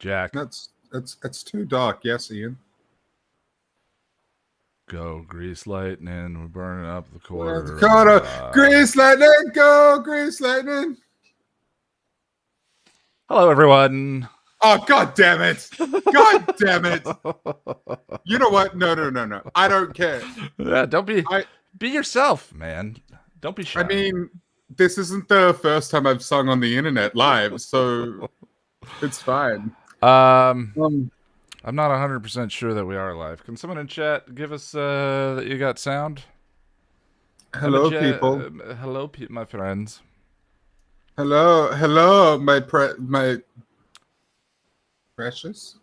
Jack. It's too dark. Yes, Ian. Go grease lightning. We're burning up the quarter. Grease lightning. Go grease lightning. Hello, everyone. Oh, God damn it. God damn it. You know what? No. I don't care. Yeah, don't be yourself, man. Don't be shy. I mean, this isn't the first time I've sung on the internet live, so it's fine. I'm not 100% sure that we are live. Can someone in chat give us that you got sound? Hello, people. Hello, my friends. Hello, my precious.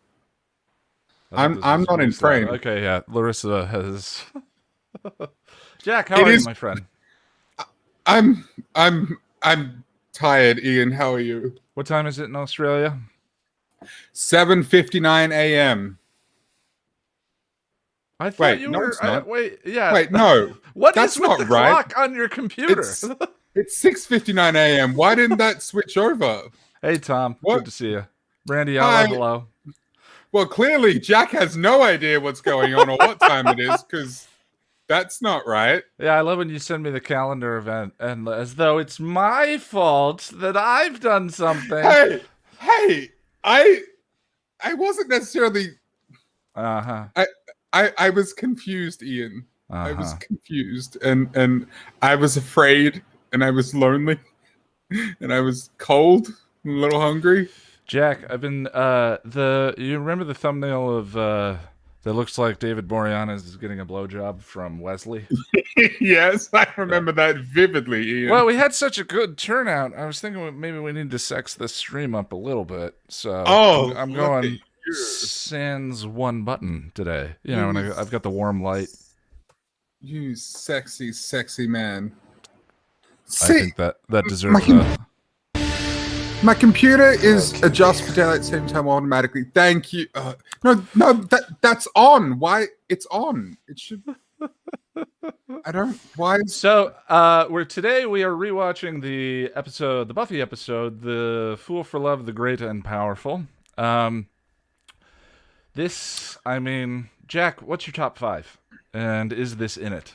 I'm not in frame. Okay, yeah. Larissa has. Jack, how are you, my friend? I'm tired, Ian. How are you? What time is it in Australia? 7:59 a.m. I thought you were. Wait, no. What that's is with not the right. clock on your computer? It's 6:59 a.m. Why didn't that switch over? Hey, Tom. What? Good to see you. Randy, hello. Well, clearly Jack has no idea what's going on or what time it is, because that's not right. Yeah, I love when you send me the calendar event, and as though it's my fault that I've done something. Hey, I wasn't necessarily. I was confused, Ian. I was confused, and I was afraid, and I was lonely, and I was cold, and a little hungry. Jack, I've been you remember the thumbnail of that looks like David Boreanaz is getting a blowjob from Wesley? Yes, I remember that vividly, Ian. Well, we had such a good turnout. I was thinking maybe we need to sex this stream up a little bit. So I'm going sans one button today. You know, and I've got the warm light. You sexy, sexy man. I think that deserves my computer is adjust for daylight saving time automatically. Thank you. No, that's on. Why? It's on. It should. I don't. Why? So, we are rewatching the Buffy episode, "The Fool for Love, the Great and Powerful." Jack, what's your top 5? And is this in it?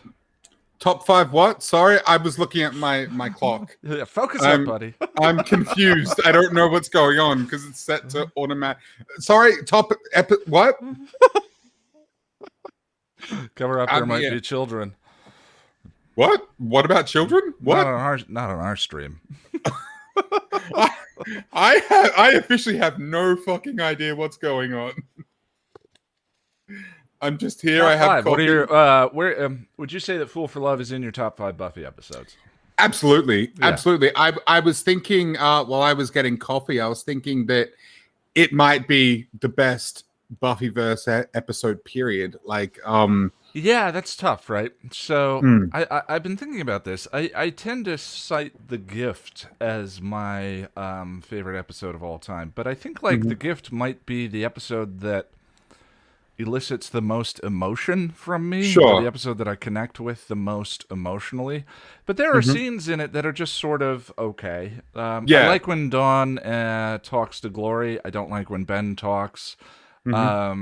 Top 5 what? Sorry, I was looking at my clock. Yeah, focus up, buddy. I'm confused. I don't know what's going on because it's set to automatic. Sorry, what? Cover up, there might be children. What? What about children? What? Not on our stream. I officially have no fucking idea what's going on. I'm just here. Top I have 5. coffee. What are your would you say that Fool for Love is in your top 5 Buffy episodes? Absolutely. Yeah. Absolutely. I was thinking while I was getting coffee, I was thinking that it might be the best Buffyverse episode, period. Like yeah, that's tough, right? So I've been thinking about this. I tend to cite The Gift as my favorite episode of all time, but I think The Gift might be the episode that elicits the most emotion from me. Sure. The episode that I connect with the most emotionally. But there are scenes in it that are just sort of okay. I like when Dawn talks to Glory. I don't like when Ben talks. I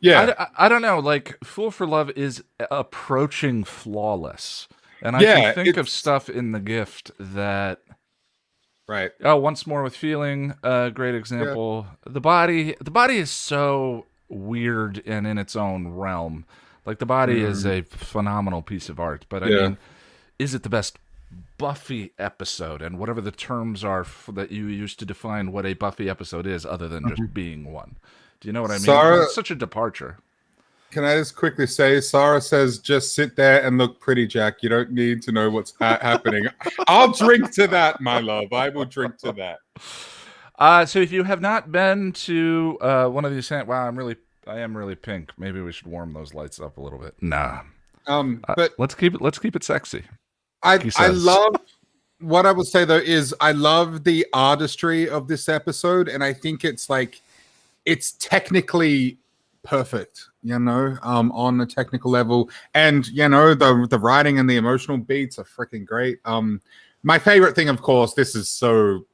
don't know. Fool for Love is approaching flawless. And I can think of stuff in The Gift that... Right. Oh, Once More with Feeling, great example. Yeah. The body is so weird and in its own realm. The body is a phenomenal piece of art, but I mean, is it the best Buffy episode? And whatever the terms are that you use to define what a Buffy episode is, other than just being one. Do you know what I mean? It's such a departure. Can I just quickly say, Sarah says, just sit there and look pretty, Jack. You don't need to know what's happening. I'll drink to that, my love. I will drink to that. So if you have not been to one of these... Wow, I am really pink. Maybe we should warm those lights up a little bit. Nah. But let's keep it sexy. I love... What I will say, though, is I love the artistry of this episode, and I think it's technically... perfect, on a technical level, and the writing and the emotional beats are freaking great. My favorite thing, of course, this is so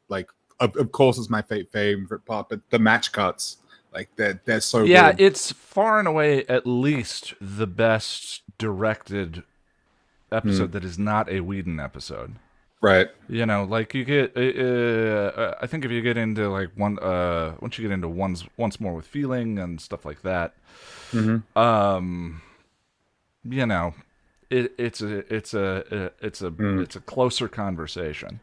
of course, it's my favorite part. But the match cuts, like they're so Yeah, good. it's far and away at least the best directed episode that is not a Whedon episode. Right. You know, like you get. I think if you get into like once you get into once more with feeling and stuff like that, you know, it's a closer conversation.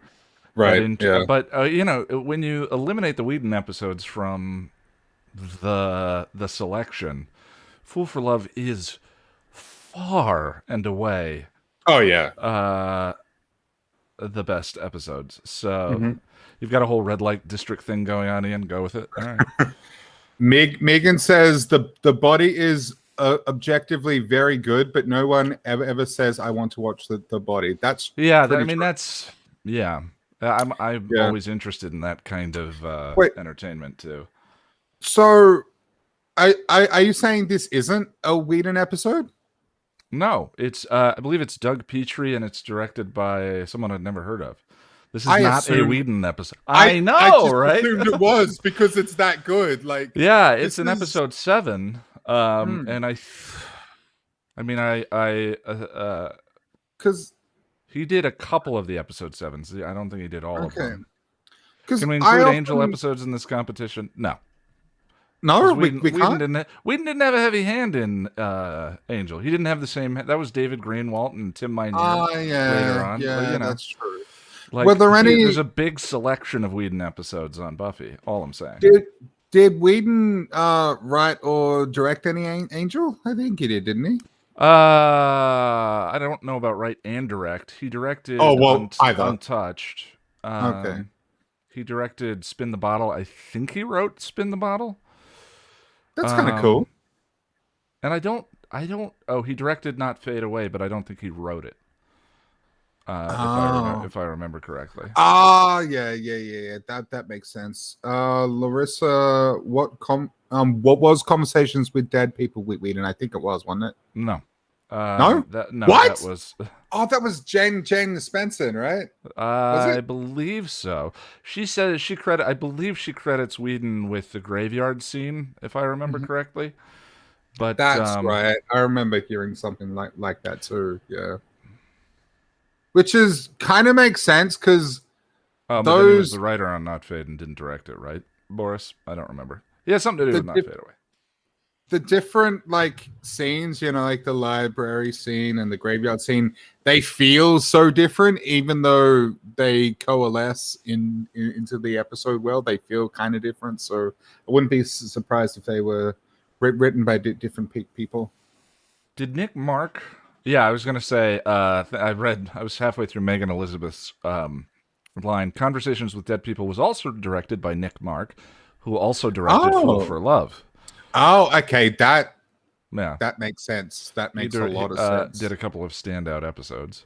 Right. But you know, when you eliminate the Whedon episodes from the selection, Fool for Love is far and away Oh yeah. the best episodes. So you've got a whole red light district thing going on, Ian. Go with it. All right. Megan says the body is objectively very good, but no one ever says I want to watch the body. That's Yeah. pretty I mean, true. that's yeah. I'm always interested in that kind of entertainment too. So, are you saying this isn't a Whedon episode? No, it's I believe it's Doug Petrie, and it's directed by someone I'd never heard of. This is not a Whedon episode. I know, I just right? assumed it was because it's that good. Like, yeah, it's an episode 7, and I mean, because he did a couple of the episode 7s. I don't think he did all of them. Can we include Angel episodes in this competition? No. No, Whedon can't. Didn't have a heavy hand in Angel. He didn't have the same. That was David Greenwalt and Tim Minear later on. Yeah, but, you know, that's true. Like, were there any? There's a big selection of Whedon episodes on Buffy. All I'm saying. Did Whedon write or direct any Angel? I think he did, didn't he? I don't know about write and direct. He directed Untouched. Okay. He directed Spin the Bottle. I think he wrote Spin the Bottle. That's kind of cool. And I don't. Oh, he directed Not Fade Away, but I don't think he wrote it. If I remember correctly. Yeah. That makes sense. Larissa, what was Conversations with Dead People with Whedon? I think it was, wasn't it? No. No. No. What? That was. Oh, that was Jane Spencer, right? I believe so. She said I believe she credits Whedon with the graveyard scene, if I remember correctly. But that's right. I remember hearing something like that too. Yeah. Which is kind of makes sense because but then he was the writer on Not Fade and didn't direct it, right, Boris? I don't remember. He has something to do with Not Fade Away. The different scenes, like the library scene and the graveyard scene, they feel so different, even though they coalesce into the episode well. They feel kind of different, so I wouldn't be surprised if they were written by different people. Did Nick Mark? Yeah, I was going to say, I was halfway through Megan Elizabeth's line. Conversations with Dead People was also directed by Nick Mark, who also directed Fool for Love. Oh, okay. That makes sense. That makes a lot of sense. Did a couple of standout episodes,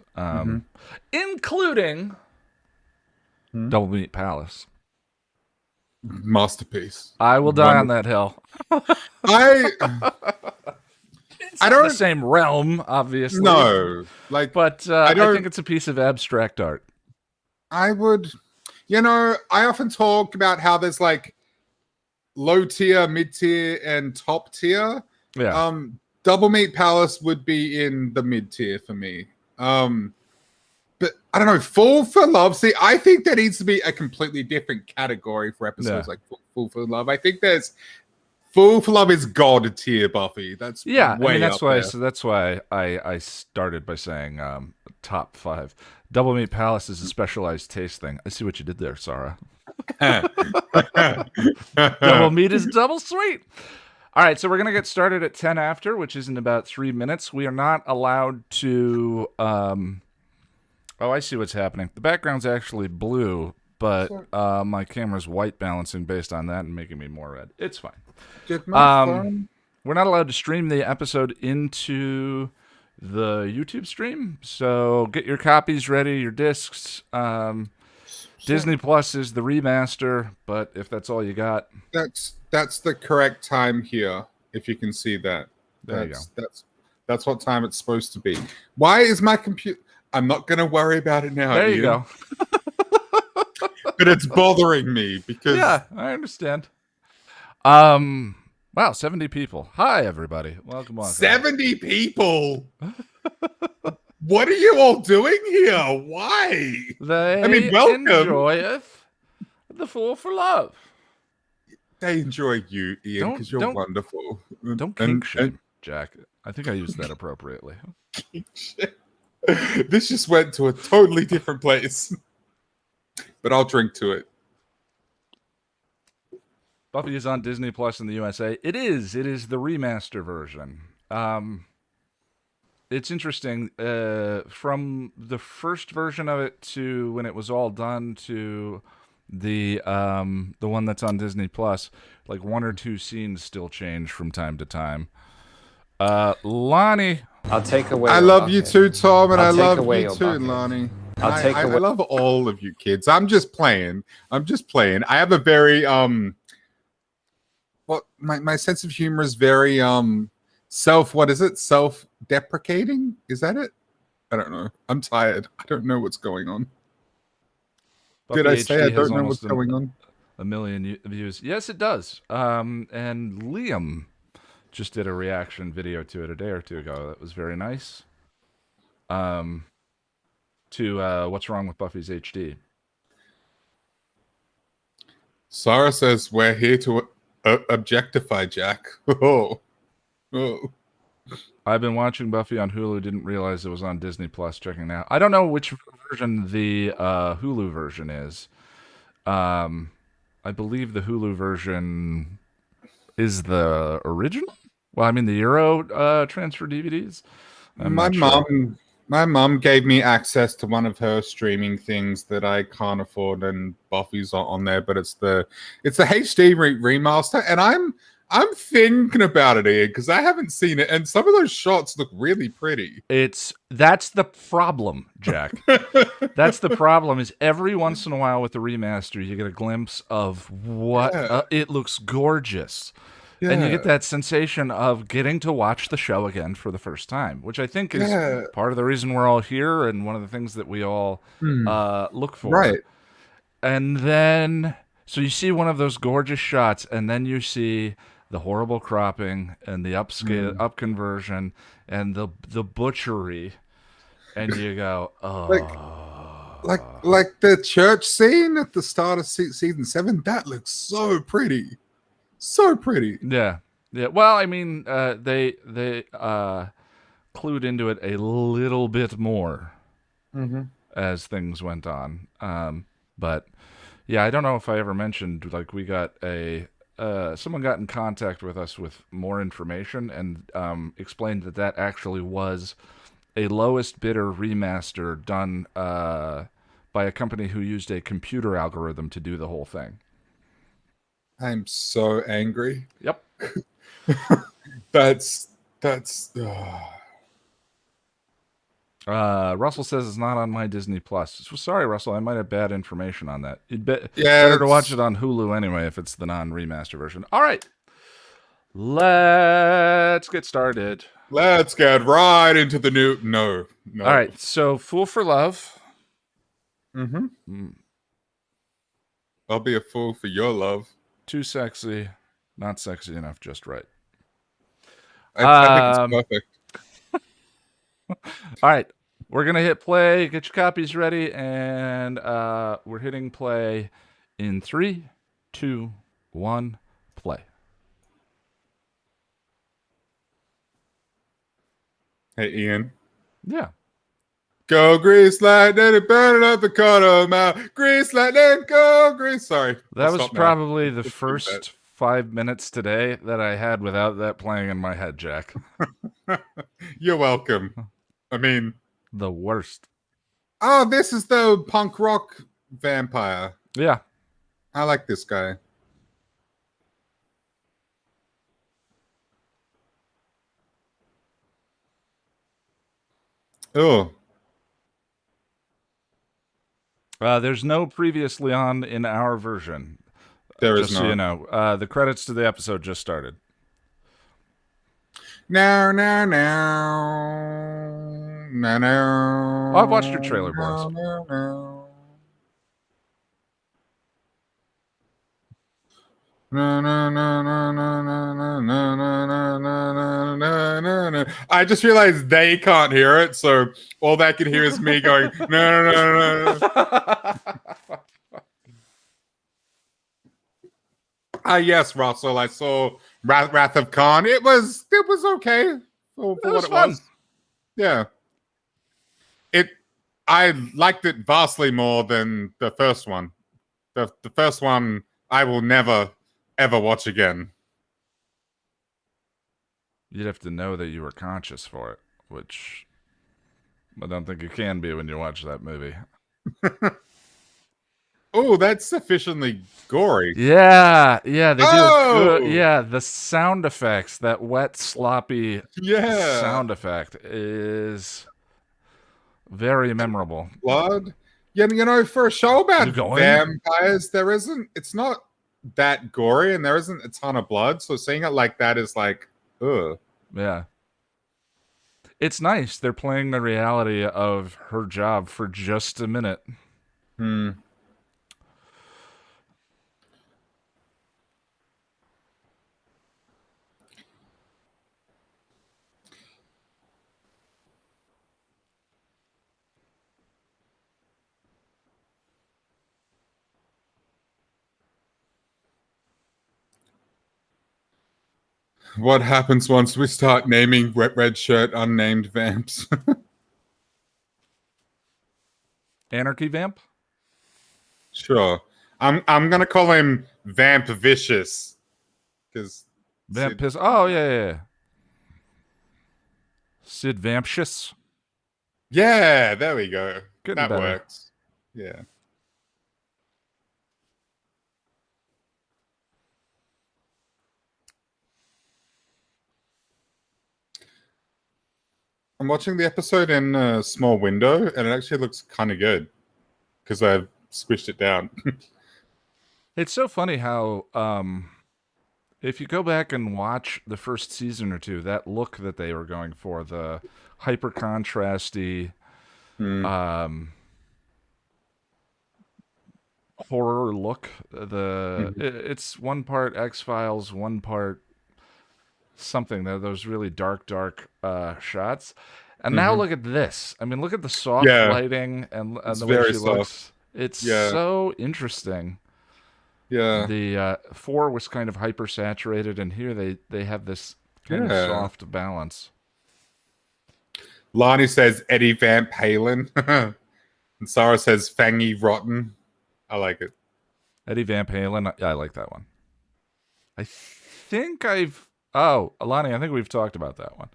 including Double Meat Palace. Masterpiece. I will die on that hill. I don't the same realm, obviously. No, but I think it's a piece of abstract art. I would, I often talk about how there's low tier, mid tier, and top tier. Yeah. Double Meat Palace would be in the mid tier for me. But I don't know. Fool for Love. See, I think there needs to be a completely different category for episodes like Fool for Love. I think there's. Fool for Love is God tier Buffy. That's that's why. So that's why I started by saying top 5. Double Meat Palace is a specialized taste thing. I see what you did there, Sarah. Double meat is double sweet. All right, so we're gonna get started at 10 after, which is in about 3 minutes. We are not allowed to. Oh, I see what's happening. The background's actually blue, but my camera's white balancing based on that and making me more red. It's fine. We're not allowed to stream the episode into the YouTube stream, so get your copies ready, your discs. Disney Plus is the remaster, but if that's all you got, that's the correct time here. If you can see that, there you go. That's what time it's supposed to be. Why is my computer? I'm not going to worry about it now. There you go. but it's bothering me because yeah, I understand. Wow, 70 people. Hi, everybody. Welcome. 70 people. What are you all doing here? Why? I mean, They welcome. enjoyeth the Fool for Love. They enjoy you, Ian, because you're wonderful. Don't kink shame, Jack. I think I used that appropriately. This just went to a totally different place. But I'll drink to it. Buffy is on Disney Plus in the USA. It is. It is the remaster version. It's interesting. From the first version of it to when it was all done to the one that's on Disney Plus, like one or two scenes still change from time to time. Lonnie, I'll take away. I love you too, Tom, and I love you too, bucket. Lonnie. I love all of you kids. I'm just playing. I have a very my sense of humor is very self-deprecating? Is that it? I don't know. I'm tired. I don't know what's going on. Buffy Did I HD say I don't know what's going on? A million views. Yes, it does. And Liam just did a reaction video to it a day or two ago. That was very nice. To What's Wrong with Buffy's HD. Sarah says we're here to objectify Jack. Oh. I've been watching Buffy on Hulu. Didn't realize it was on Disney Plus. Checking now. I don't know which version the Hulu version is. I believe the Hulu version is the original. Well, I mean the Euro transfer DVDs. My mom gave me access to one of her streaming things that I can't afford, and Buffy's on there. But it's the HD remaster, and I'm thinking about it, Ian, because I haven't seen it, and some of those shots look really pretty. That's the problem, Jack. That's the problem. Is every once in a while with the remaster, you get a glimpse of what it looks gorgeous. Yeah. And you get that sensation of getting to watch the show again for the first time, which I think is part of the reason we're all here and one of the things that we all look for. Right. And then, so you see one of those gorgeous shots, and then you see the horrible cropping and the up conversion and the butchery, and you go, oh. Like the church scene at the start of season 7, that looks so pretty. So pretty. Yeah. Well, I mean, they clued into it a little bit more as things went on. But yeah, I don't know if I ever mentioned, like, we got someone got in contact with us with more information and explained that actually was a lowest bidder remaster done by a company who used a computer algorithm to do the whole thing. I'm so angry. Yep. That's Russell says it's not on my Disney Plus. So sorry, Russell, I might have bad information on that. Better to watch it on Hulu anyway if it's the non-remaster version. All right. Let's get started. Let's get right into the new... No. All right, so Fool for Love. I'll be a fool for your love. Too sexy, not sexy enough, just right. I think it's perfect. All right, we're going to hit play. Get your copies ready, and we're hitting play in 3, 2, 1, play. Hey, Ian. Yeah. Go grease lightning and burn up the corner mouth. Grease lightning, go grease. Sorry. That was probably the first 5 minutes today that I had without that playing in my head, Jack. You're welcome. I mean... The worst. Oh, this is the punk rock vampire. Yeah. I like this guy. Oh. There's no previously on in our version. There is just so you know. The credits to the episode just started. No. I've watched your trailer, boys. I just realized they can't hear it, so all they can hear is me going, no, no, no, no, no. Yes, Russell, I saw Wrath of Khan. It was okay for what was it fun. was. Yeah. It I liked it vastly more than the first one. The first one I will never ever watch again. You'd have to know that you were conscious for it, which I don't think you can be when you watch that movie. Oh, that's sufficiently gory. Yeah, they do a good. Oh, Yeah, the sound effects, that wet, sloppy yeah. sound effect is very memorable. Blood. Yeah, for a show You about going? vampires, it's not that gory and there isn't a ton of blood. So seeing it like that is like, ugh. Yeah. It's nice. They're playing the reality of her job for just a minute. Hmm. What happens once we start naming wet red shirt unnamed vamps? Anarchy Vamp? Sure. I'm gonna call him Vamp Vicious because Vamp Piss. Oh, yeah. Sid Vamptious. yeah, there we go. Getting That better. works. Yeah. I'm watching the episode in a small window, and it actually looks kind of good because I've squished it down. It's so funny how if you go back and watch the first season or two, that look that they were going for, the hyper contrasty Hmm. um, horror look, it's one part X Files, one part something. Those really dark shots. And now Mm-hmm. look at this. I mean, look at the soft Yeah, lighting and it's the way very she soft. looks. It's Yeah, so interesting. yeah, The four was kind of hyper saturated, and here they have this kind of yeah. soft balance. Lani says Eddie Van Halen, and Sarah says Fangy Rotten. I like it. Eddie Van Halen, I like that one. I think I've. Oh, Alani, I think we've talked about that one.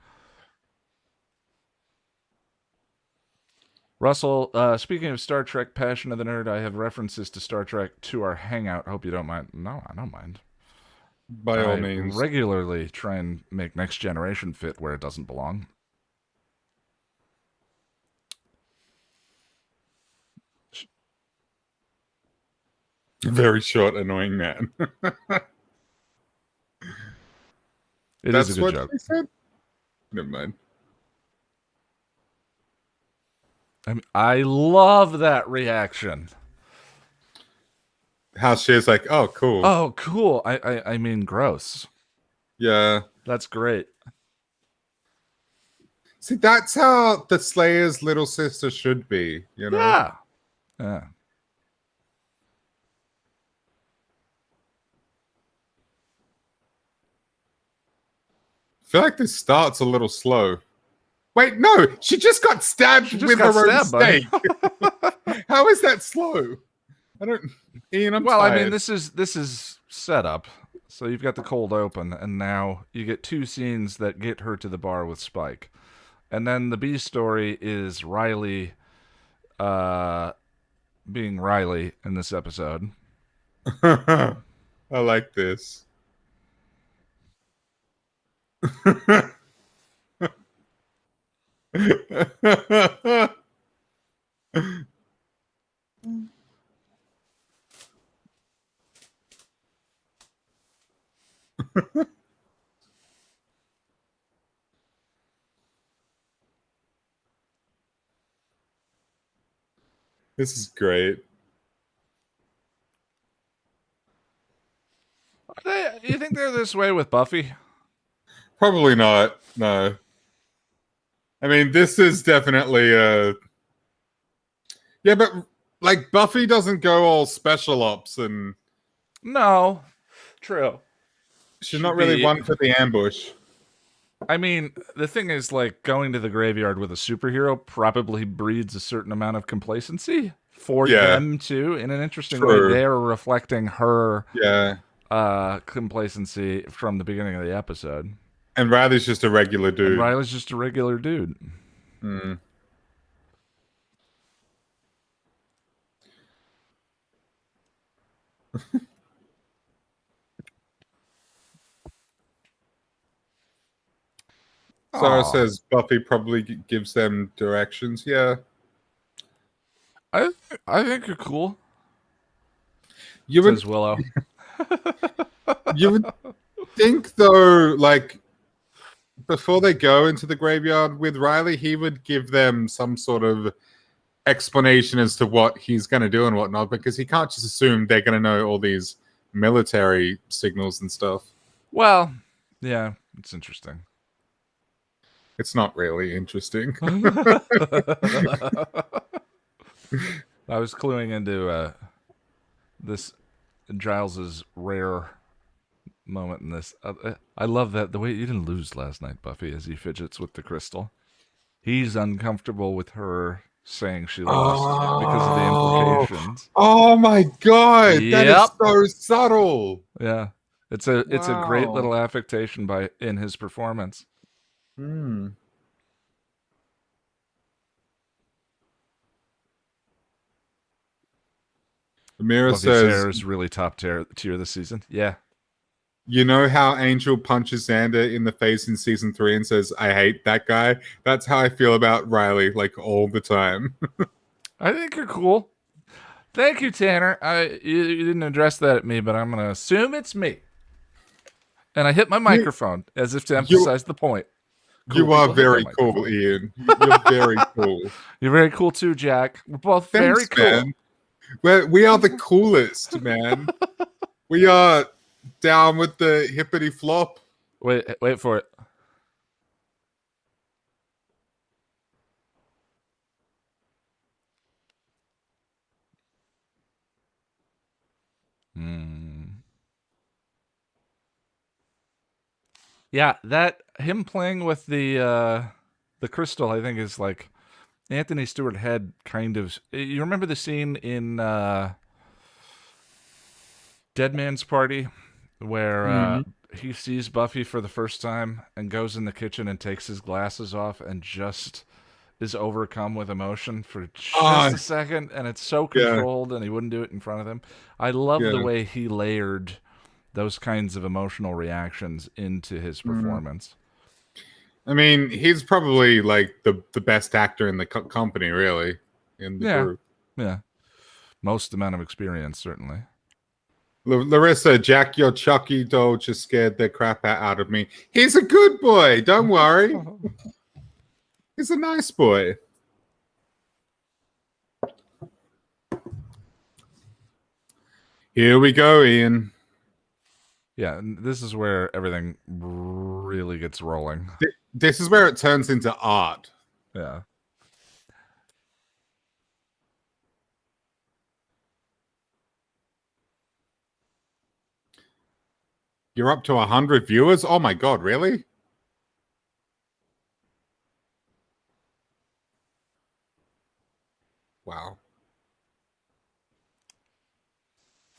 Russell, speaking of Star Trek Passion of the Nerd, I have references to Star Trek to our hangout. Hope you don't mind. No, I don't mind. By all I means. regularly try and make Next Generation fit where it doesn't belong. Very short, annoying man. It is a That's good what joke. she said? Never mind. I mean, I love that reaction. How she's like, oh, cool. Oh, cool. I mean, gross. Yeah. That's great. See, that's how the Slayer's little sister should be, you know? Yeah. Yeah. I feel like this starts a little slow. Wait, no, she just got stabbed She just with got her own stabbed, buddy. stake. How is that slow? I don't. Ian, I'm Well, I mean, tired. this is set up. So you've got the cold open, and now you get two scenes that get her to the bar with Spike, and then the B story is Riley, uh, being Riley in this episode. I like this. This is great. You think they're this way with Buffy? Probably not. No. I mean, this is definitely yeah, but like Buffy doesn't go all special ops, and No, true. she's She'd not really be. one for the ambush. I mean, the thing is, like, going to the graveyard with a superhero probably breeds a certain amount of complacency for Yeah, them too. In an interesting way, true. they're reflecting her Yeah, complacency from the beginning of the episode. and Riley's just a regular And dude. Riley's just a regular dude. Hmm. Sarah Oh, says Buffy probably gives them directions. Yeah, I I think you're cool. you would Says Willow. you would think though, like before they go into the graveyard with Riley, he would give them some sort of explanation as to what he's going to do and whatnot, because he can't just assume they're going to know all these military signals and stuff. Well, yeah, it's interesting. It's not really interesting. I was cluing into this Giles's rare moment in this. I love that the way you didn't lose last night, Buffy, as he fidgets with the crystal. He's uncomfortable with her saying she lost because of the implications. Oh my god, that is Yep. so subtle. Yeah. It's a great Wow. little affectation in his performance. Hmm. Amira Buffy's says, hair is really top tier this season. Yeah. you know how Angel punches Xander in the face in season 3 and says, I hate that guy? That's how I feel about Riley, like all the time. I think you're cool. Thank you, Tanner. You didn't address that at me, but I'm gonna assume it's me. And I hit my microphone as if to emphasize the point. Cool you are people hit very their cool, microphone. Ian. You're very cool. You're very cool too, Jack. We're both very Thanks, cool. man. We are the coolest, man. We are down with the hippity flop. Wait for it. Yeah, that him playing with the crystal, I think, is like Anthony Stewart had kind of. You remember the scene in Dead Man's Party where he sees Buffy for the first time and goes in the kitchen and takes his glasses off and just is overcome with emotion for just a second, and it's so controlled, and he wouldn't do it in front of them. I love the way he layered those kinds of emotional reactions into his performance. I mean, he's probably like the best actor in the company, really, in the group. Yeah. Most amount of experience, certainly. Larissa, Jack, your Chucky doll just scared the crap out of me. He's a good boy. Don't worry. He's a nice boy. Here we go, Ian. Yeah, and this is where everything really gets rolling. This is where it turns into art. Yeah. You're up to 100 viewers? Oh my god, really? Wow.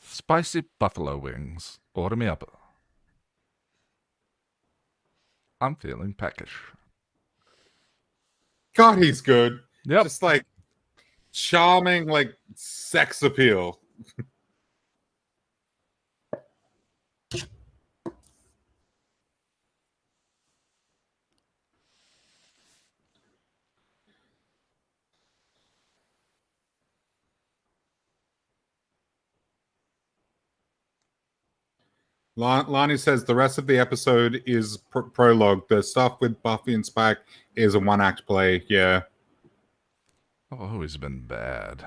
Spicy buffalo wings. Order me up. I'm feeling peckish. God, he's good. Yep. Just like charming, like sex appeal. Lonnie says the rest of the episode is prologue. The stuff with Buffy and Spike is a one-act play. Yeah. Oh, he's been bad.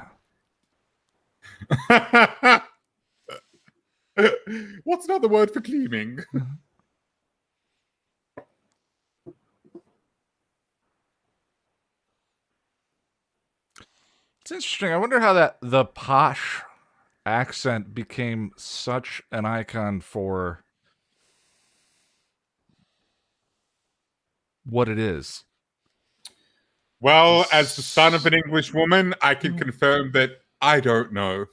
What's another word for gleaming? It's interesting. I wonder how the posh accent became such an icon for what it is. Well, as the son of an English woman, I can confirm that I don't know.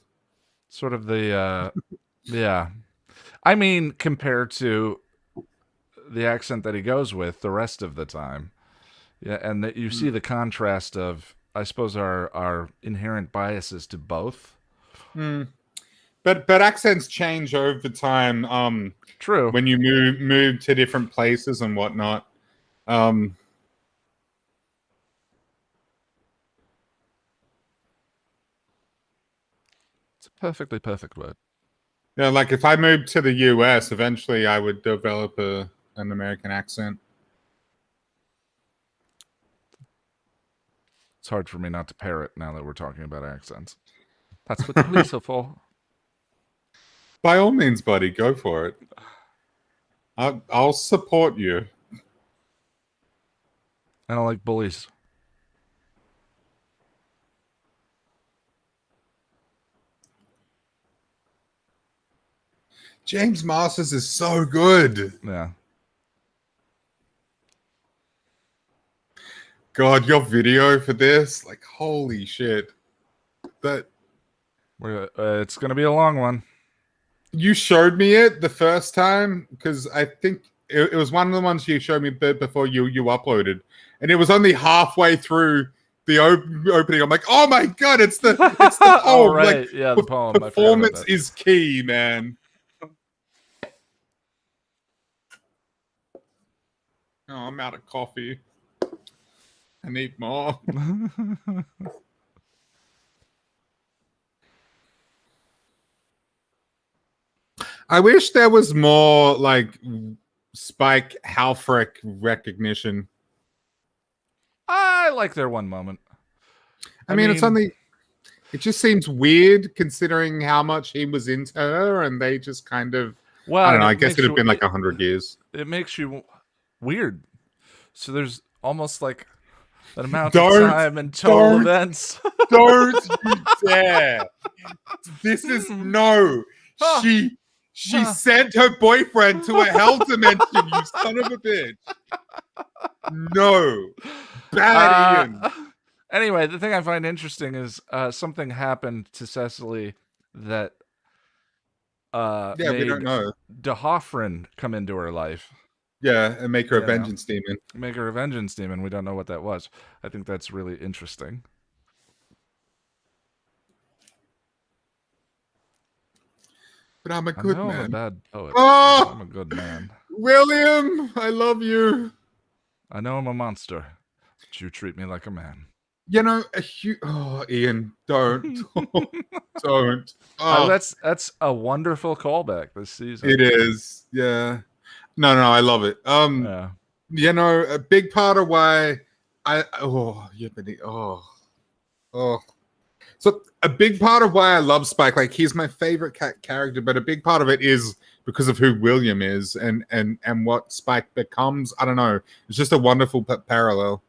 Sort of the yeah. I mean, compared to the accent that he goes with the rest of the time. Yeah, and that you see the contrast of, I suppose, our inherent biases to both. But accents change over time. True. When you move to different places and whatnot. It's a perfectly perfect word. Yeah, like if I moved to the US, eventually I would develop an American accent. It's hard for me not to parrot now that we're talking about accents. That's what the police are for. By all means, buddy, go for it. I'll support you. I don't like bullies. James Masters is so good. Yeah. God, your video for this, like, holy shit. That It's going to be a long one. you showed me it the first time because I think it was one of the ones you showed me before you uploaded, and it was only halfway through the opening. I'm like, oh my god, it's the poem. Oh, right. Like, yeah, the poem. Performance is key, man. Oh, I'm out of coffee. I need more. I wish there was more like Spike Halfrek recognition. I like their one moment. I mean, it's only. It just seems weird considering how much he was into her, and they just kind of. Well, I don't know. I guess it'd have been like 100 years. It makes you weird. So there's almost like an amount of time and total events. Don't you dare! This is no. She sent her boyfriend to a hell dimension. You son of a bitch! No, bad Ian. Anyway, the thing I find interesting is something happened to Cecily that we don't know. D'Hoffryn come into her life. Yeah, and make her a vengeance demon. Make her a vengeance demon. We don't know what that was. I think that's really interesting. But I'm a good man. I'm a bad poet. Oh, I'm a good man. William, I love you. I know I'm a monster, but you treat me like a man. You know, Ian, don't. Don't. Oh. That's a wonderful callback this season. It is. Yeah. No, I love it. Yeah. You know, a big part of why So a big part of why I love Spike, like he's my favorite character, but a big part of it is because of who William is and what Spike becomes. I don't know. It's just a wonderful parallel.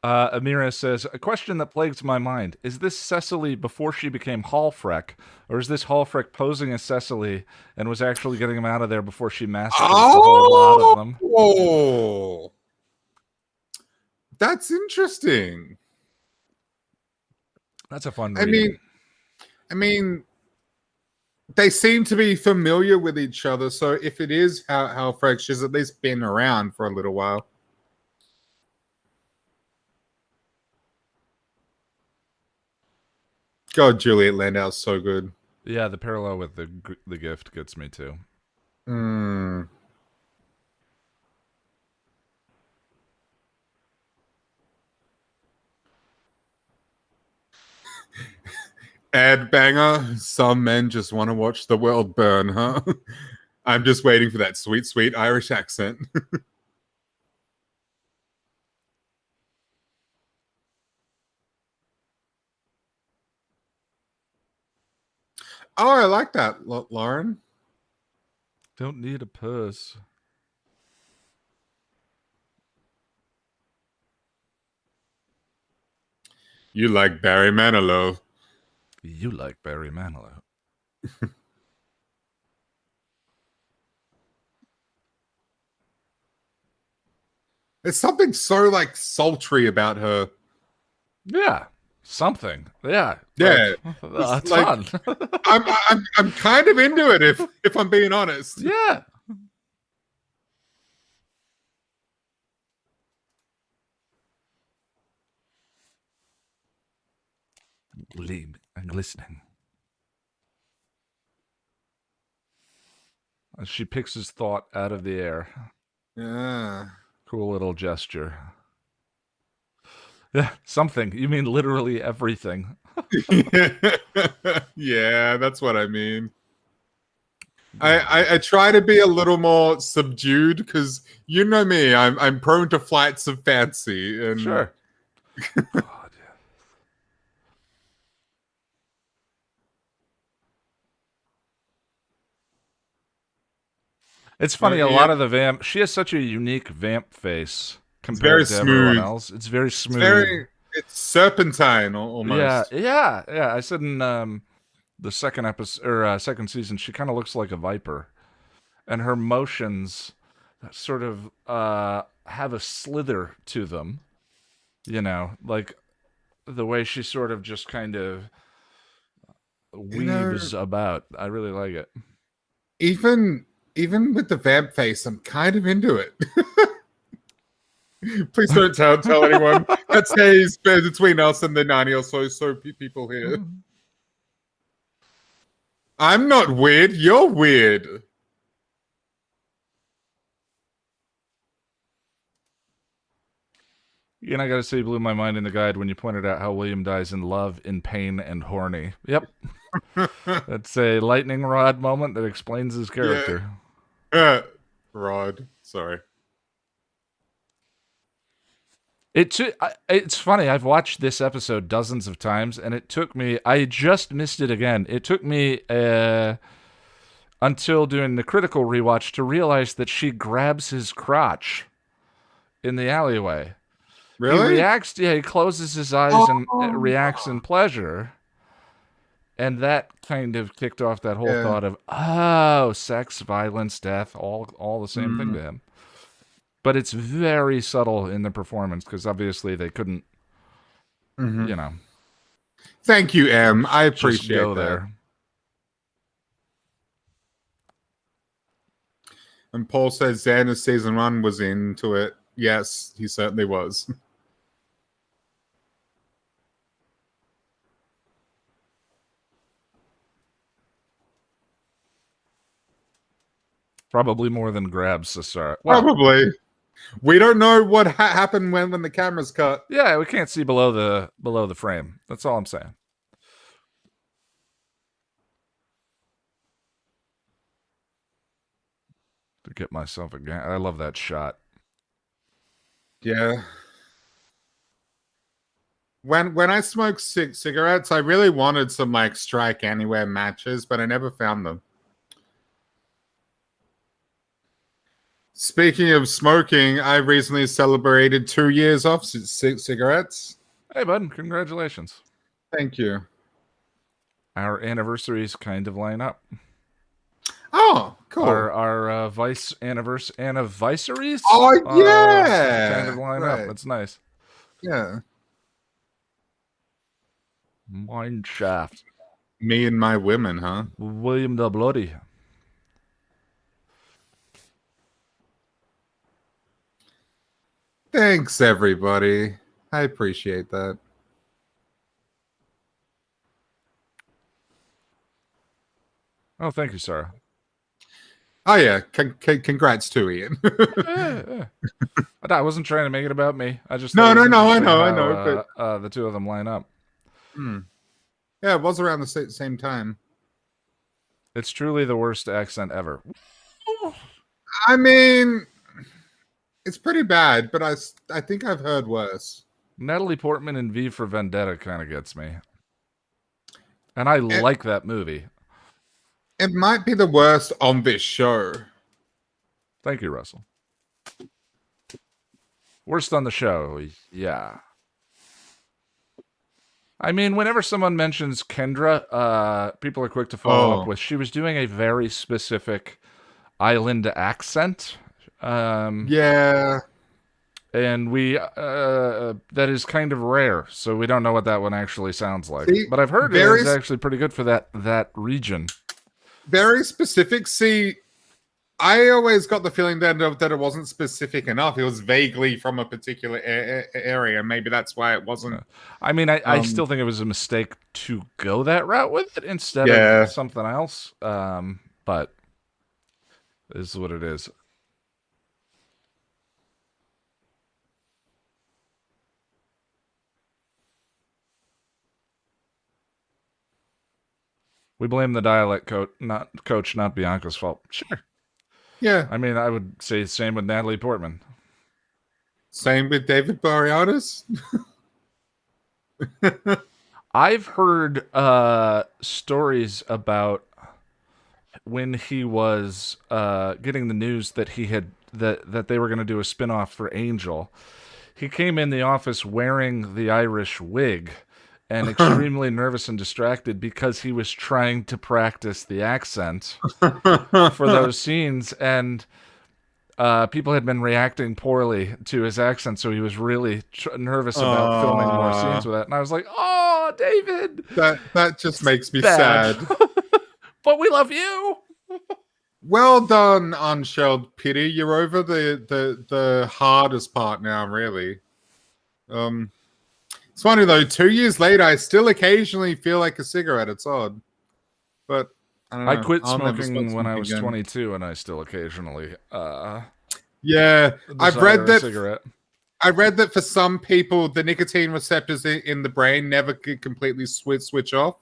Amira says, a question that plagues my mind. Is this Cecily before she became Hallfreck? Or is this Hallfreck posing as Cecily and was actually getting him out of there before she massacred the whole lot of them? Oh, that's interesting. That's a fun reading. I mean, they seem to be familiar with each other. So if it is Hallfreck, she's at least been around for a little while. God, Juliet Landau's so good. Yeah, the parallel with the gift gets me too. Ad banger. Some men just want to watch the world burn, huh? I'm just waiting for that sweet, sweet Irish accent. Oh, I like that, Lauren. Don't need a purse. You like Barry Manilow. You like Barry Manilow. There's something so like sultry about her. Yeah, something. Yeah, Yeah, a it's like ton. I'm kind of into it if I'm being honest. Yeah. Lean and glistening. She picks his thought out of the air. Yeah. Cool little gesture. Yeah, something. You mean literally everything. Yeah, that's what I mean. I try to be a little more subdued because you know me, I'm prone to flights of fancy and Sure. God, yeah. It's funny, a lot of the vamp, she has such a unique vamp face compared to everyone else. It's very smooth. It's serpentine almost. Yeah. I said in the second episode or second season, she kind of looks like a viper, and her motions sort of have a slither to them. You know, like the way she sort of just kind of weaves about. I really like it. Even with the vamp face, I'm kind of into it. Please don't tell anyone. That stays between us and the 90 or so people here. I'm not weird. You're weird. And I gotta say, you blew my mind in the guide when you pointed out how William dies in love, in pain, and horny. Yep. That's a lightning rod moment that explains his character. Yeah. Rod. Sorry. It's funny. I've watched this episode dozens of times, and it took me. I just missed it again. It took me until doing the critical rewatch to realize that she grabs his crotch in the alleyway. Really? He reacts. Yeah, he closes his eyes and reacts in pleasure, and that kind of kicked off that whole thought of sex, violence, death, all the same thing to him. But it's very subtle in the performance because obviously they couldn't, you know. Thank you, Em. I appreciate that. There. And Paul says Xander season 1 was into it. Yes, he certainly was. Probably more than grabs Cesaro. Well, probably. We don't know what happened when the camera's cut. Yeah, we can't see below the frame. That's all I'm saying. To get myself again. I love that shot. Yeah. When I smoked cigarettes, I really wanted some like Strike Anywhere matches, but I never found them. Speaking of smoking, I recently celebrated 2 years off cigarettes. Hey, bud, congratulations. Thank you. Our anniversaries kind of line up. Oh, cool. Our Vice anniversaries? Oh, yeah. Kind of line up. That's nice. Yeah. Mine shaft. Me and my women, huh? William the Bloody. Thanks, everybody. I appreciate that. Oh, thank you, Sarah. Oh, yeah. Congrats to Ian. Yeah. I wasn't trying to make it about me. I just no. I know. But the two of them line up. Yeah, it was around the same time. It's truly the worst accent ever. I mean, it's pretty bad, but I think I've heard worse. Natalie Portman in V for Vendetta kind of gets me. And I like that movie. It might be the worst on this show. Thank you, Russell. Worst on the show, yeah. I mean, whenever someone mentions Kendra, people are quick to follow up with, she was doing a very specific island accent. Yeah. And that is kind of rare, so we don't know what that one actually sounds like. See, but I've heard it is actually pretty good for that region. Very specific. See, I always got the feeling that it wasn't specific enough. It was vaguely from a particular area. Maybe that's why it wasn't. I mean, I still think it was a mistake to go that route with it instead of something else. But this is what it is. We blame the dialect coach, not Bianca's fault. Sure. Yeah. I mean, I would say the same with Natalie Portman. Same with David Boreanaz. I've heard stories about when he was getting the news that he had that they were going to do a spinoff for Angel. He came in the office wearing the Irish wig and extremely nervous and distracted because he was trying to practice the accent for those scenes, and people had been reacting poorly to his accent, so he was really nervous about filming more scenes with it. And I was like, "Oh, David, that just makes me sad." But we love you. Well done, Unshelled Pity. You're over the hardest part now, really. It's funny though. 2 years later, I still occasionally feel like a cigarette. It's odd, but I don't know. I quit smoking when I was 22, and I still occasionally. Yeah, I've read that. Cigarette. I read that for some people, the nicotine receptors in the brain never could completely switch off,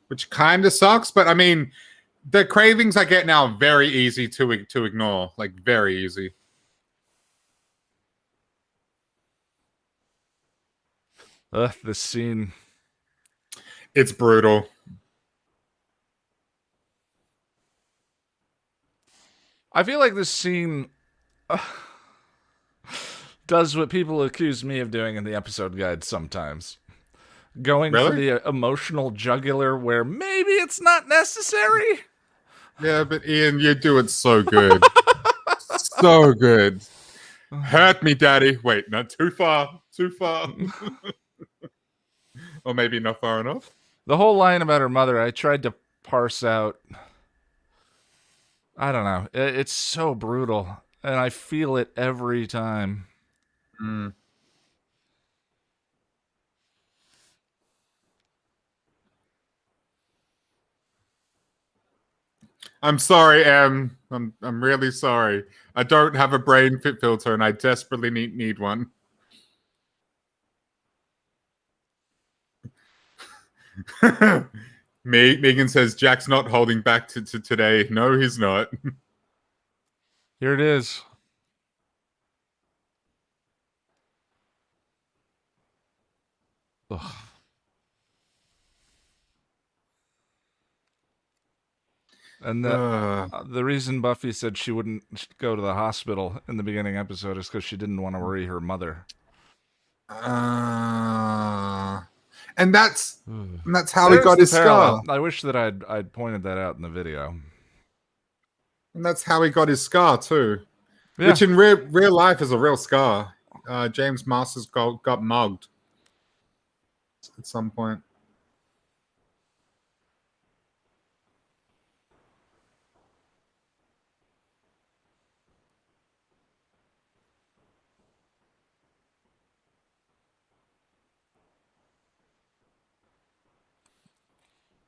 which kind of sucks. But I mean, the cravings I get now are very easy to ignore, like very easy. This scene. It's brutal. I feel like this scene does what people accuse me of doing in the episode guide sometimes. Going for the emotional jugular where maybe it's not necessary. Yeah, but Ian, you do it so good. So good. Hurt me, Daddy. Wait, not too far. Too far. Or maybe not far enough. The whole line about her mother, I tried to parse out. I don't know. It's so brutal, and I feel it every time. I'm sorry, Em. I'm really sorry. I don't have a brain fit filter, and I desperately need one. Megan says Jack's not holding back to today. No, he's not. Here it is. Ugh. And the reason Buffy said she wouldn't go to the hospital in the beginning episode is because she didn't want to worry her mother. And that's how he got his scar. I wish that I'd pointed that out in the video. And that's how he got his scar too, which in real life is a real scar. James Masters got mugged at some point.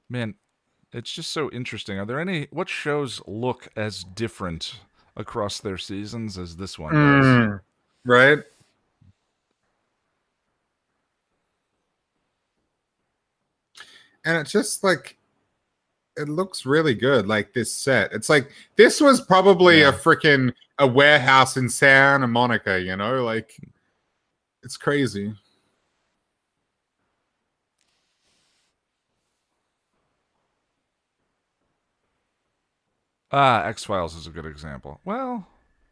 Man, it's just so interesting. Are there what shows look as different across their seasons as this one does? Right? And it's just like, it looks really good, like this set. It's like, this was probably a warehouse in Santa Monica, you know? Like, it's crazy. X-Files is a good example. Well,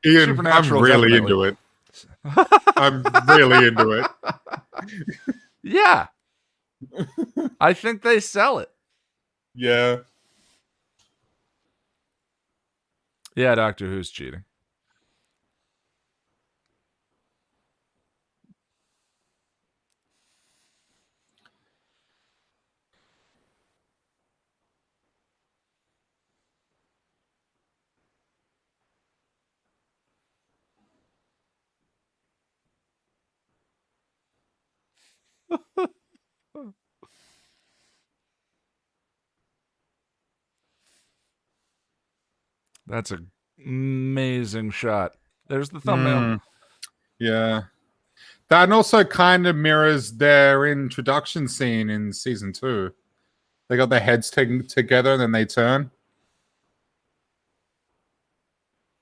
Ian, I'm Supernatural really definitely. into it. I'm really into it. Yeah, I think they sell it. Yeah. Yeah, Doctor Who's cheating. That's an amazing shot. There's the thumbnail. Yeah. That also kind of mirrors their introduction scene in season 2. They got their heads taken together and then they turn.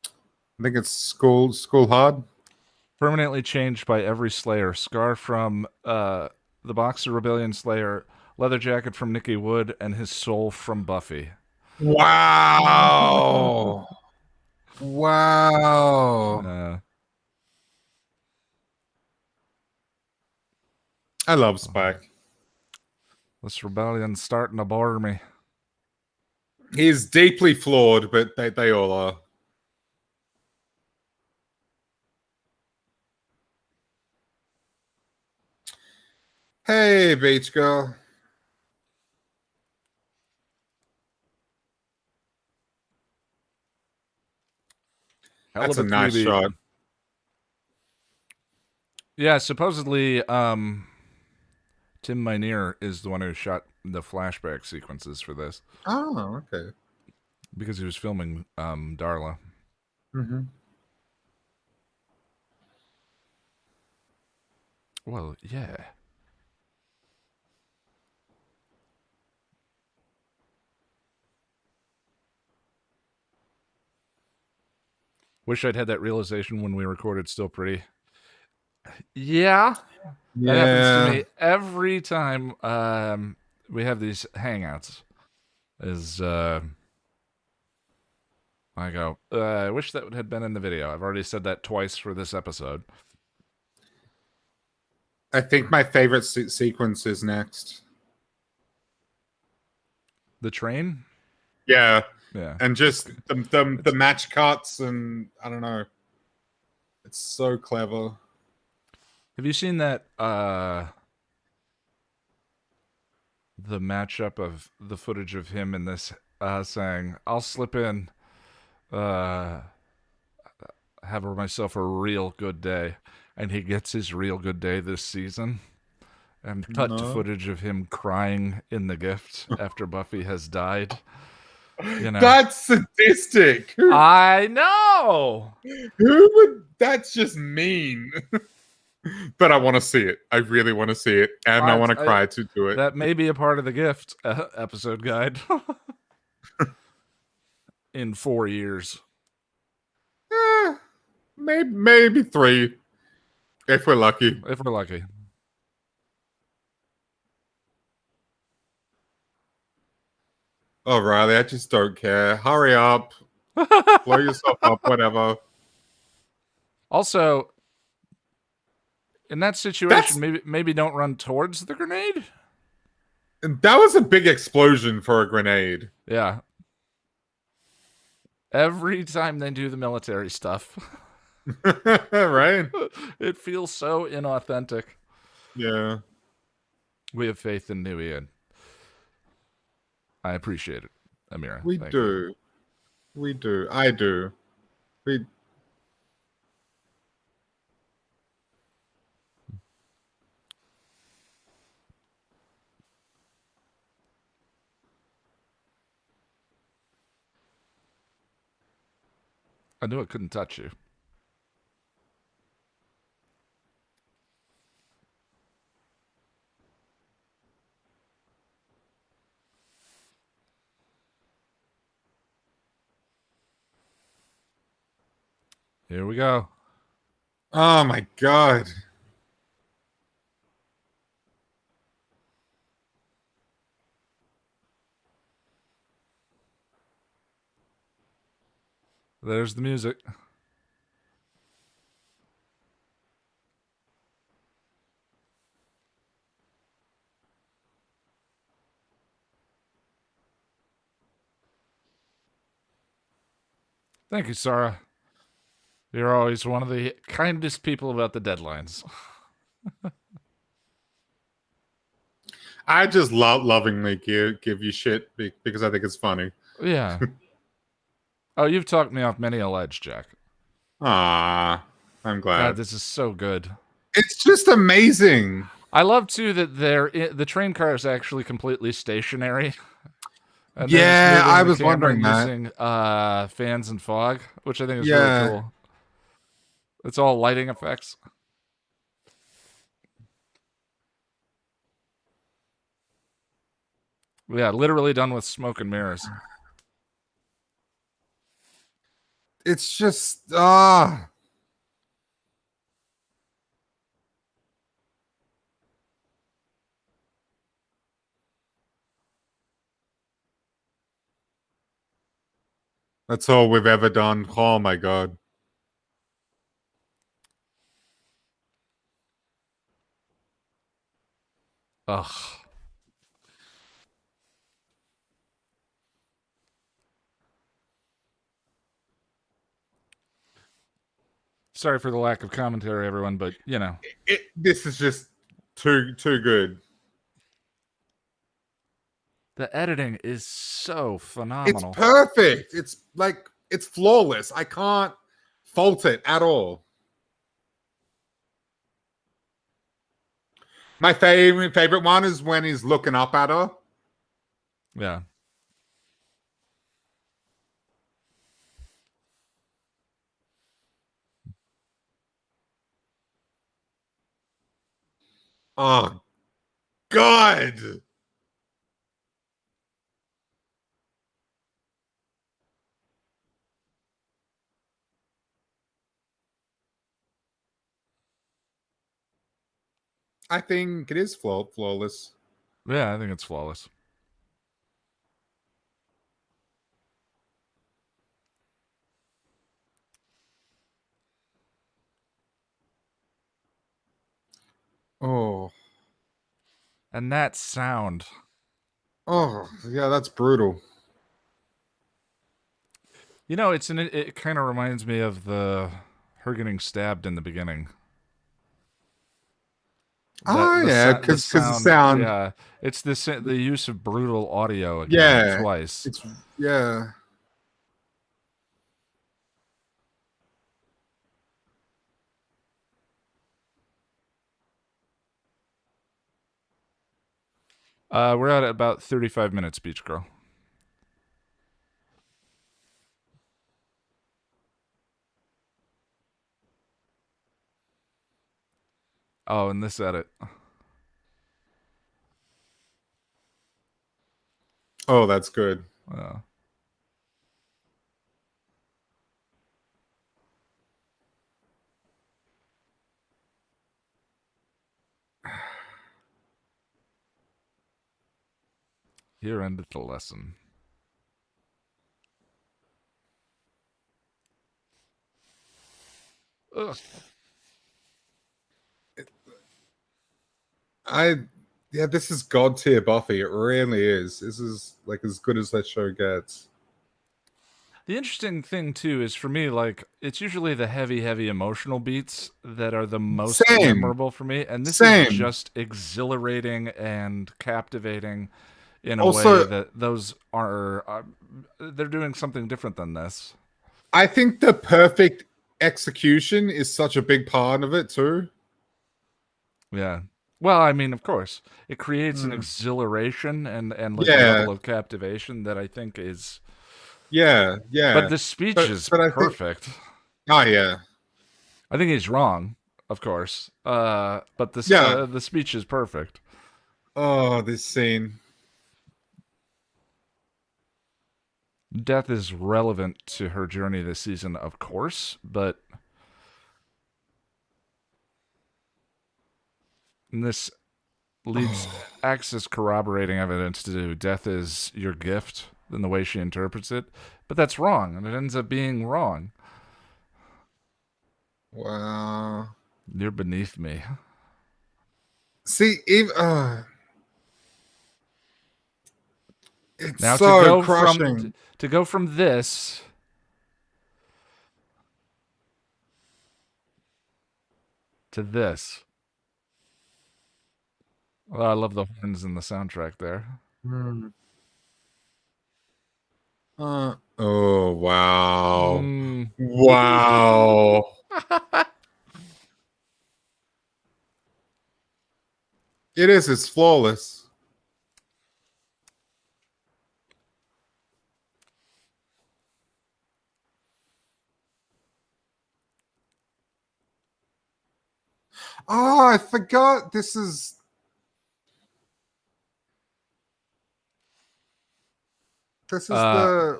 I think it's school hard. Permanently changed by every Slayer. Scar from the Boxer Rebellion Slayer, leather jacket from Nikki Wood, and his soul from Buffy. Wow. Wow. Uh, I love Spike. this rebellion's starting to bore me. He's deeply flawed, but they all are. Hey, beach girl. Hell of That's a a nice 3B. shot. Yeah, supposedly, Tim Minear is the one who shot the flashback sequences for this Oh, okay. because he was filming Darla. Mm-hmm. Well, yeah. Wish I'd had that realization when we recorded Still Pretty. Yeah, that happens to Yeah. me every time we have these hangouts. Is I go, I wish that had been in the video. I've already said that twice for this episode. I think my favorite sequence is next. The train? Yeah. Yeah. And just the match cuts, and I don't know. It's so clever. Have you seen that the matchup of the footage of him in this saying, I'll slip in have myself a real good day, and he gets his real good day this season, and cut to No. footage of him crying in the gift after Buffy has died. You know, That's sadistic. I know. Who would? That's just mean. But I want to see it. I really want to see it, and I want to cry to do it. That may be a part of the gift episode guide in 4 years. Maybe 3, if we're lucky. If we're lucky. Oh, Riley, I just don't care. Hurry up. Blow yourself up, whatever. Also, in that situation, maybe don't run towards the grenade. That was a big explosion for a grenade. Yeah. Every time they do the military stuff, right? it feels so inauthentic. Yeah. We have faith in New Ian. I appreciate it, Amira. We Thank do. You. We do. I do. We. I knew it couldn't touch you. Here we go. Oh my god. There's the music. Thank you, Sarah. You're always one of the kindest people about the deadlines. I just lovingly give you shit because I think it's funny. Yeah. Oh, you've talked me off many a ledge, Jack. Ah, I'm God, glad. this is so good. It's just amazing. I love too that the train car is actually completely stationary, and they're just Yeah, moving I the was camera wondering that. using fans and fog, which I think is really Yeah, cool. It's all lighting effects. Yeah, literally done with smoke and mirrors. it's just ah. That's all we've ever done. Oh my god. Ugh. Sorry for the lack of commentary, everyone, but you know, This is just too good. the editing is so It's phenomenal. perfect. It's like it's flawless. I can't fault it at all. My favorite one is when he's looking up at her. Yeah. Oh god. I think it is flawless. Yeah, I think it's flawless. Oh. And that sound. Oh, yeah, that's brutal. You know, it kind of reminds me of the her getting stabbed in the beginning. That Oh yeah, the because the sound, sound. yeah, it's the use of brutal audio again Yeah, twice. it's yeah. We're at about 35 minutes, Beach Girl. Oh, and this edit. Oh, that's good. Uh, Here ended the lesson. Ugh. I yeah, this is god tier Buffy. It really is. This is like as good as that show gets. The interesting thing too is for me, like it's usually the heavy emotional beats that are the most Same, memorable for me, and this is same. just exhilarating and captivating in a way Also, that those are they're doing something different than this. I think the perfect execution is such a big part of it too. Yeah. Well, I mean, of course, it creates an Mm. exhilaration and like a Yeah, level of captivation that I think is. yeah, But yeah. the speech But is but I think perfect. oh yeah, I think he's wrong, of course. But yeah. the speech is perfect. Oh, this scene. Death is relevant to her journey this season, of course, but this leads Oh, acts as corroborating evidence to death is your gift in the way she interprets it. But that's wrong, and it ends up being wrong. Wow. You're beneath me. See, even it's Now so crushing. to go from this to this. Oh, I love the horns in the soundtrack there. Hmm. Oh wow. Mm. Wow. It is. It's flawless. Oh, I forgot. This is the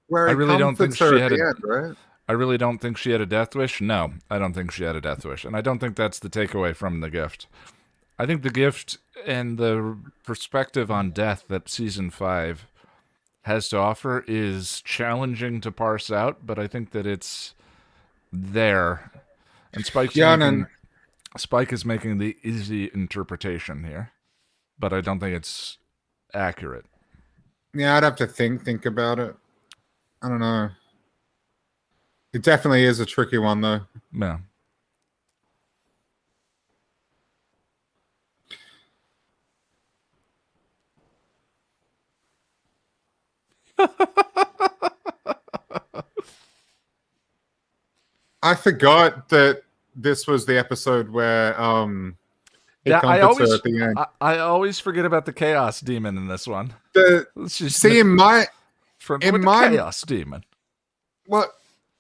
where I he really don't think comforts her she at had the a. end, right? I really don't think she had a death wish. No, I don't think she had a death wish, and I don't think that's the takeaway from the gift. I think the gift and the perspective on death that season 5 has to offer is challenging to parse out, but I think that it's there. And Yeah, and then Spike is making the easy interpretation here, but I don't think it's accurate. yeah, I'd have to think about it. I don't know. It definitely is a tricky one, though. Yeah. I forgot that this was the episode where he Yeah, comforts her at the end. I always forget about the chaos demon in this one. She's See, in my with the chaos demon. well,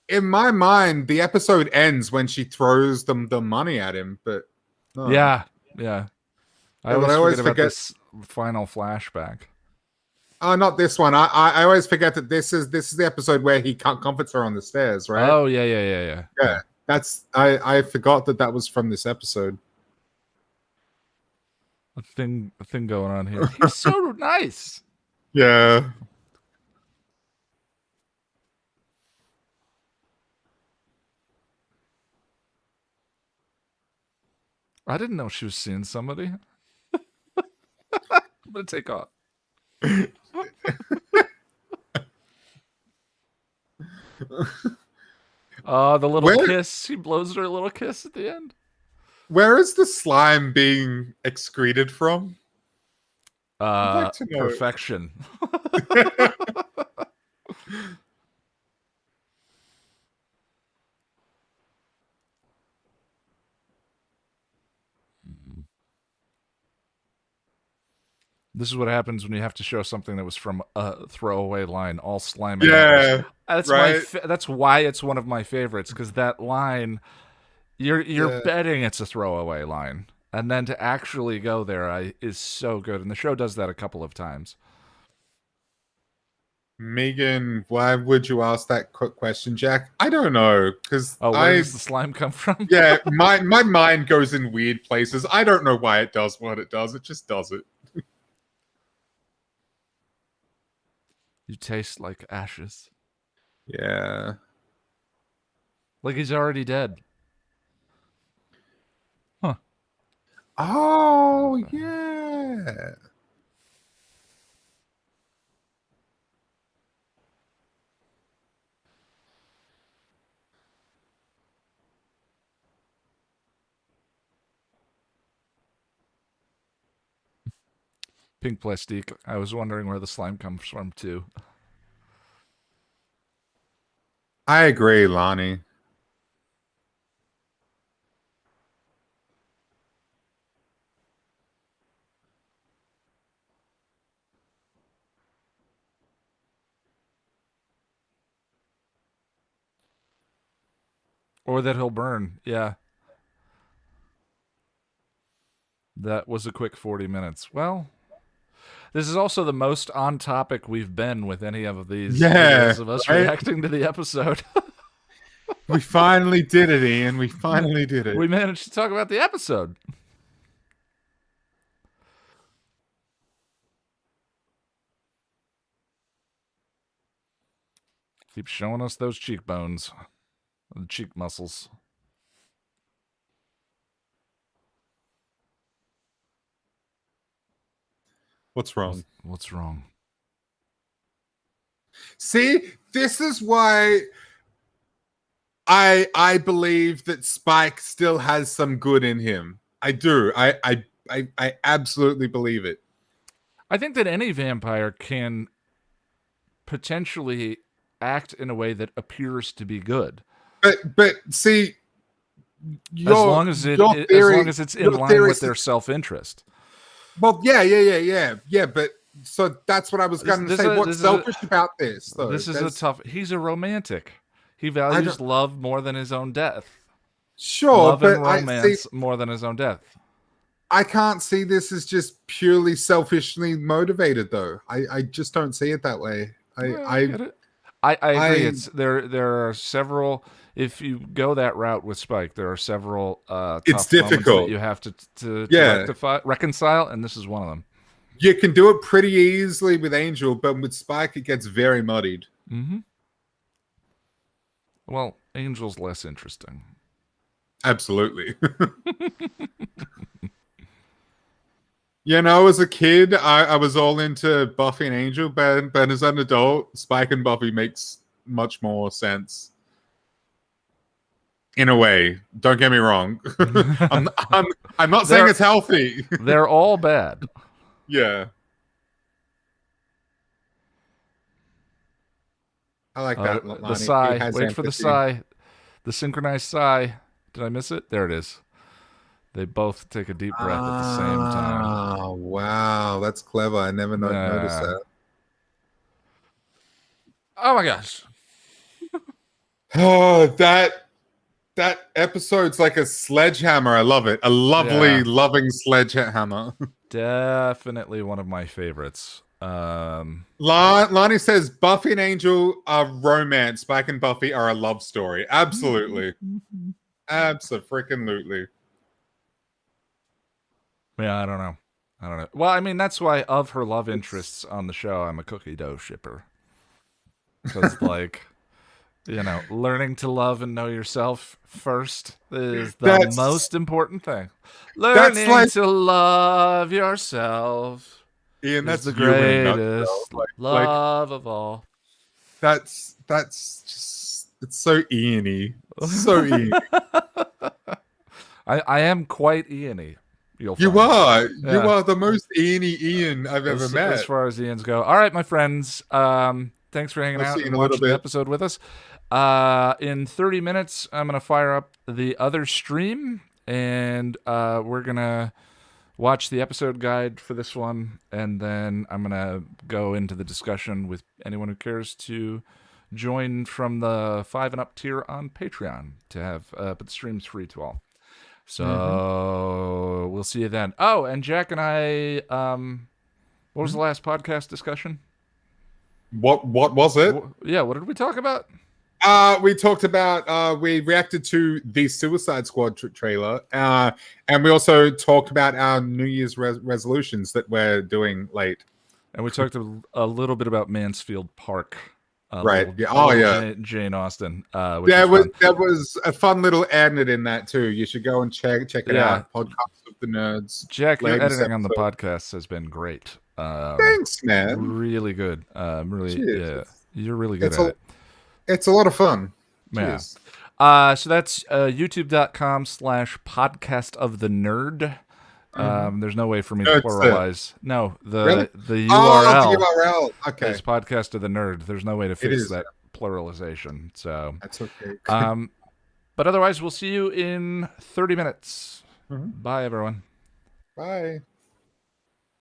in my mind, the episode ends when she throws them the money at him. But no. Yeah. I But I always always forget about forget. this final flashback. Oh, not this one. I always forget that this is the episode where he comforts her on the stairs, right? Oh yeah. Yeah. That's I forgot that was from this episode. A thing going on here. He's so nice. Yeah. I didn't know she was seeing somebody. I'm gonna take off. The little kiss. He blows her a little kiss at the end. Where is the slime being excreted from? I'd like to know. Perfection. This is what happens when you have to show something that was from a throwaway line, all slime. Yeah, that's right? that's why it's one of my favorites, because that line, you're betting it's a throwaway line, and then to actually go there is so good, and the show does that a couple of times. Megan, why would you ask that question, Jack? I don't know, because where does the slime come from? Yeah, my mind goes in weird places. I don't know why it does what it does. It just does it. You taste like ashes. Yeah. Like he's already dead. Huh. Oh, yeah. Pink plastique. I was wondering where the slime comes from, too. I agree, Lonnie. Or that he'll burn. Yeah. That was a quick 40 minutes. Well, this is also the most on topic we've been with any of these videos of us reacting to the episode. We finally did it, Ian. We finally did it. We managed to talk about the episode. Keep showing us those cheekbones, the cheek muscles. What's wrong? What's wrong? See, this is why I believe that Spike still has some good in him. I do. I absolutely believe it. I think that any vampire can potentially act in a way that appears to be good. But see, as long as it's in line with their self-interest. Well, yeah. But so that's what I was going to say. What's selfish about this? Though? This is a tough. He's a romantic. He values love more than his own death. Sure, love but and romance more than his own death. I can't see this as just purely selfishly motivated, though. I just don't see it that way. I get it. I agree. It's there are several. If you go that route with Spike, there are several it's difficult that you have to reconcile, and this is one of them. You can do it pretty easily with Angel, but with Spike, it gets very muddied. Mm-hmm. Well, Angel's less interesting. Absolutely. As a kid, I was all into Buffy and Angel, but as an adult, Spike and Buffy makes much more sense. In a way, don't get me wrong. I'm not saying it's healthy. They're all bad. Yeah. I like that. The sigh. Wait for the sigh. The synchronized sigh. Did I miss it? There it is. They both take a deep breath at the same time. Oh, wow. That's clever. I never noticed that. Oh, my gosh. Oh, that episode's like a sledgehammer. I love it. A lovely, loving sledgehammer. Definitely one of my favorites. Lonnie says Buffy and Angel are romance. Spike and Buffy are a love story. Absolutely. Absolutely. Yeah, I don't know. Well, I mean, that's why of her love interests on the show, I'm a cookie dough shipper. Because, learning to love and know yourself first is the most important thing. Learning to love yourself. Ian, that's the greatest love of all. That's just, it's so Ian-y. So Ian. I am quite Ian-y. You are the most Ian-y Ian I've ever met. As far as Ians go. All right, my friends. Thanks for hanging out and watching the episode with us. In 30 minutes, I'm going to fire up the other stream, and we're going to watch the episode guide for this one, and then I'm going to go into the discussion with anyone who cares to join from the 5 and up tier on Patreon to have, but the stream's free to all. So we'll see you then. Oh, and Jack and I, what was the last podcast discussion? What was it? Yeah, what did we talk about? We talked about, we reacted to the Suicide Squad trailer, and we also talked about our New Year's resolutions that we're doing late. And we talked a little bit about Mansfield Park. Right. Yeah. Jane Austen. There was a fun little edit in that too. You should go and check it out. Podcast of the Nerds. Jack, your editing on the podcast has been great. Thanks, man. Really good. Yeah, you're really good at it. It's a lot of fun. Yeah. Cheers. So that's youtube.com/podcast of the nerd. There's no way for me to pluralize. No, the URL. Oh, the URL. Okay. Is podcast of the nerd. There's no way to fix that pluralization. So that's okay. But otherwise, we'll see you in 30 minutes. Bye, everyone. Bye.